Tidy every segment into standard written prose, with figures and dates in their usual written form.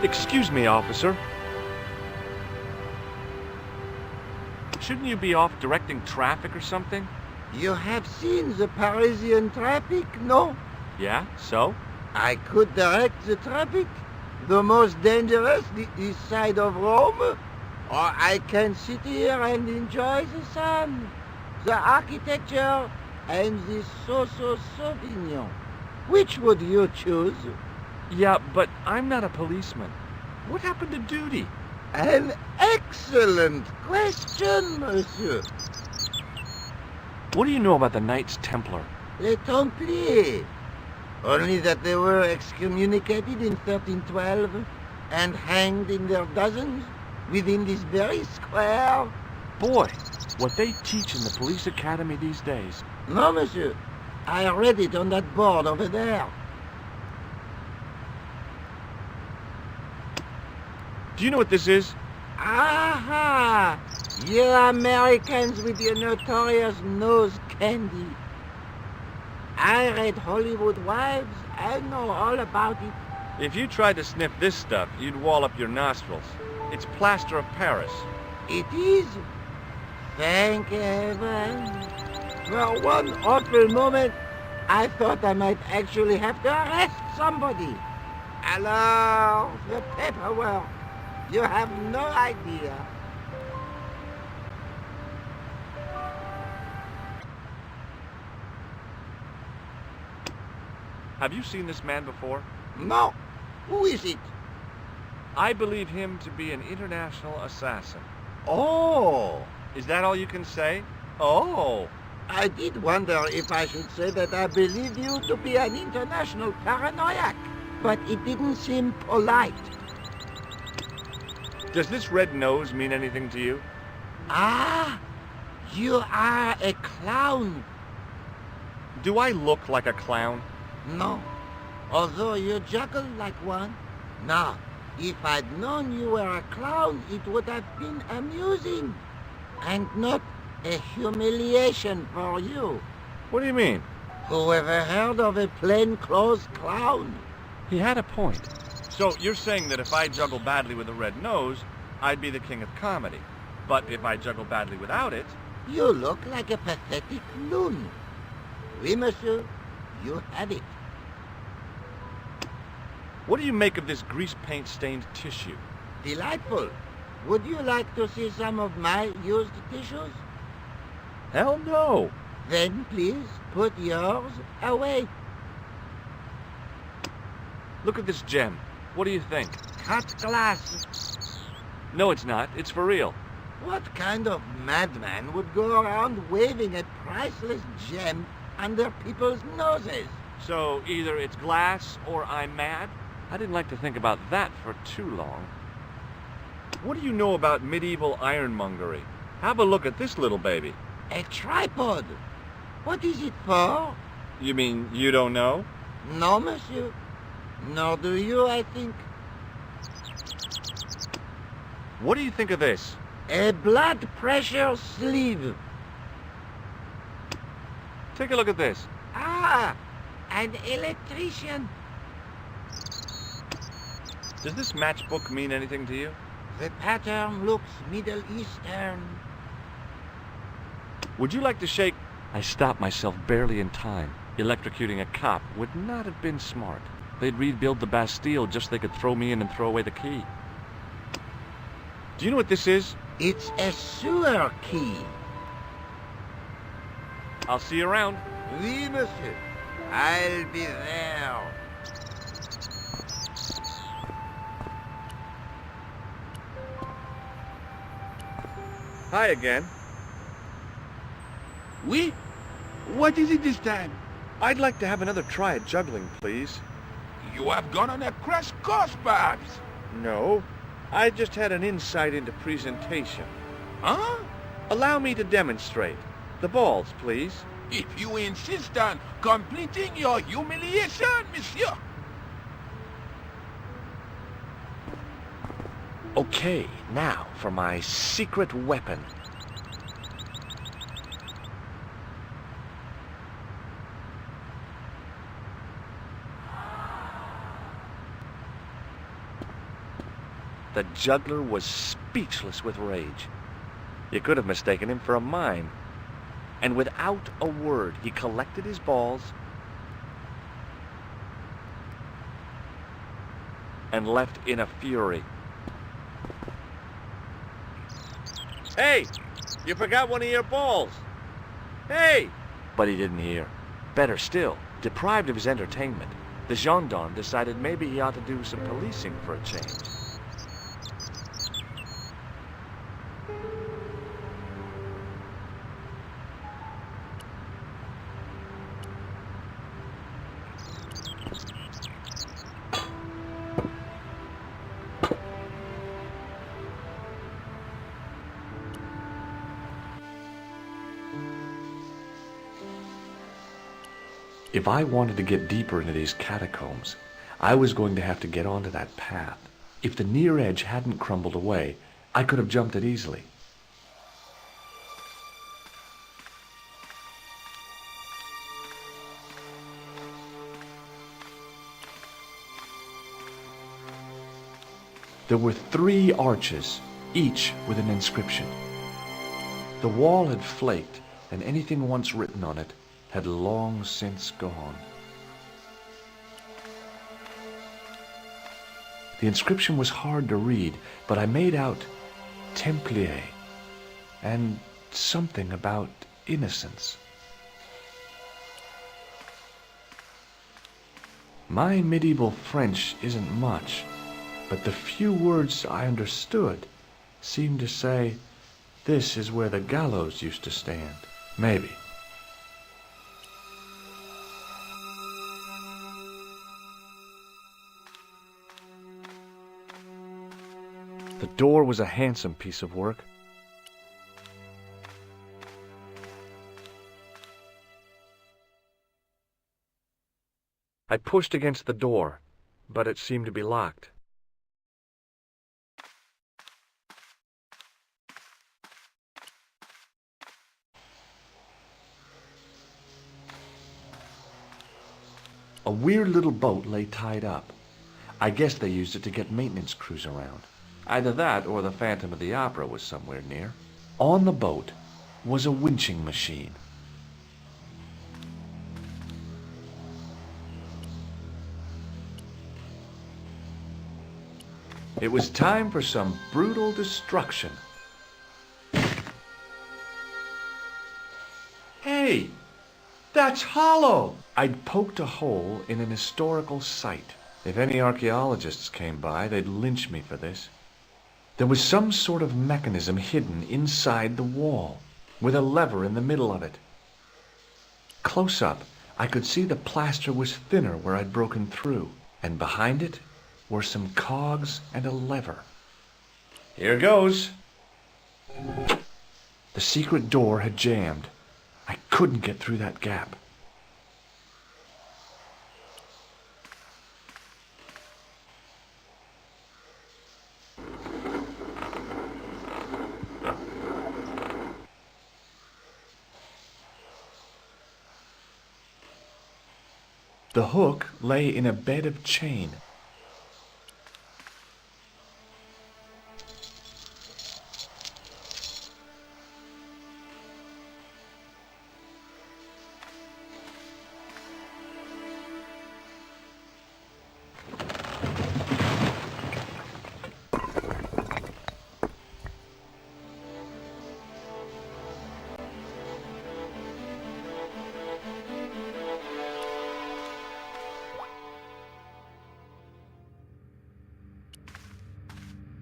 Excuse me, officer. Shouldn't you be off directing traffic or something? You have seen the Parisian traffic, no? Yeah, so? I could direct the traffic. The most dangerous, the east side of Rome. Or I can sit here and enjoy the sun, the architecture, and the Sauvignon. Which would you choose? Yeah, but I'm not a policeman. What happened to duty? An excellent question, monsieur. What do you know about the Knights Templar? Les Templiers. Only that they were excommunicated in 1312 and hanged in their dozens within this very square. Boy, what they teach in the police academy these days. No, monsieur. I read it on that board over there. Do you know what this is? Aha! You Americans with your notorious nose candy. I read Hollywood Wives. I know all about it. If you tried to sniff this stuff, you'd wall up your nostrils. It's plaster of Paris. It is. Thank heaven. For one awful moment, I thought I might actually have to arrest somebody. Alors, the paperwork. You have no idea. Have you seen this man before? No. Who is it? I believe him to be an international assassin. Oh. Is that all you can say? Oh. I did wonder if I should say that I believe you to be an international paranoiac, but it didn't seem polite. Does this red nose mean anything to you? Ah, you are a clown. Do I look like a clown? No, although you juggle like one. Now, if I'd known you were a clown, it would have been amusing, and not a humiliation for you. What do you mean? Whoever heard of a plainclothes clown? He had a point. So you're saying that if I juggle badly with a red nose, I'd be the king of comedy. But if I juggle badly without it... You look like a pathetic loon. Oui, monsieur, you have it. What do you make of this grease paint-stained tissue? Delightful. Would you like to see some of my used tissues? Hell no. Then please put yours away. Look at this gem. What do you think? Cut glass. No, it's not. It's for real. What kind of madman would go around waving a priceless gem under people's noses? So either it's glass or I'm mad? I didn't like to think about that for too long. What do you know about medieval ironmongery? Have a look at this little baby. A tripod. What is it for? You mean you don't know? No, monsieur. Nor do you, I think. What do you think of this? A blood pressure sleeve. Take a look at this. Ah, an electrician. Does this matchbook mean anything to you? The pattern looks Middle Eastern. Would you like to shake... I stopped myself barely in time. Electrocuting a cop would not have been smart. They'd rebuild the Bastille just so they could throw me in and throw away the key. Do you know what this is? It's a sewer key. I'll see you around. Oui, monsieur. I'll be there. Hi again. Oui? What is it this time? I'd like to have another try at juggling, please. You have gone on a crash course, perhaps? No. I just had an insight into presentation. Huh? Allow me to demonstrate. The balls, please. If you insist on completing your humiliation, monsieur. Okay, now for my secret weapon. The juggler was speechless with rage. You could have mistaken him for a mime. And without a word, he collected his balls and left in a fury. Hey! You forgot one of your balls! Hey! But he didn't hear. Better still, deprived of his entertainment, the gendarme decided maybe he ought to do some policing for a change. If I wanted to get deeper into these catacombs, I was going to have to get onto that path. If the near edge hadn't crumbled away, I could have jumped it easily. There were 3 arches, each with an inscription. The wall had flaked, and anything once written on it had long since gone. The inscription was hard to read, but I made out Templiers and something about innocence. My medieval French isn't much, but the few words I understood seemed to say, "This is where the gallows used to stand." Maybe. The door was a handsome piece of work. I pushed against the door, but it seemed to be locked. A weird little boat lay tied up. I guess they used it to get maintenance crews around. Either that or the Phantom of the Opera was somewhere near. On the boat was a winching machine. It was time for some brutal destruction. Hey! That's hollow! I'd poked a hole in an historical site. If any archaeologists came by, they'd lynch me for this. There was some sort of mechanism hidden inside the wall, with a lever in the middle of it. Close up, I could see the plaster was thinner where I'd broken through, and behind it were some cogs and a lever. Here goes. The secret door had jammed. I couldn't get through that gap. The hook lay in a bed of chain.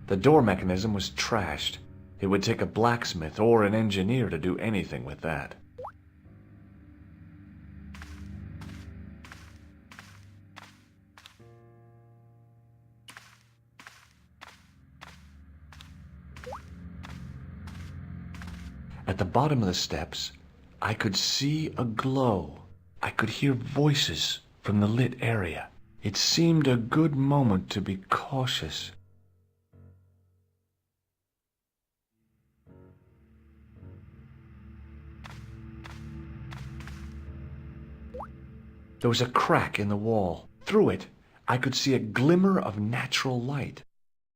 The door mechanism was trashed. It would take a blacksmith or an engineer to do anything with that. At the bottom of the steps, I could see a glow. I could hear voices from the lit area. It seemed a good moment to be cautious. There was a crack in the wall. Through it, I could see a glimmer of natural light.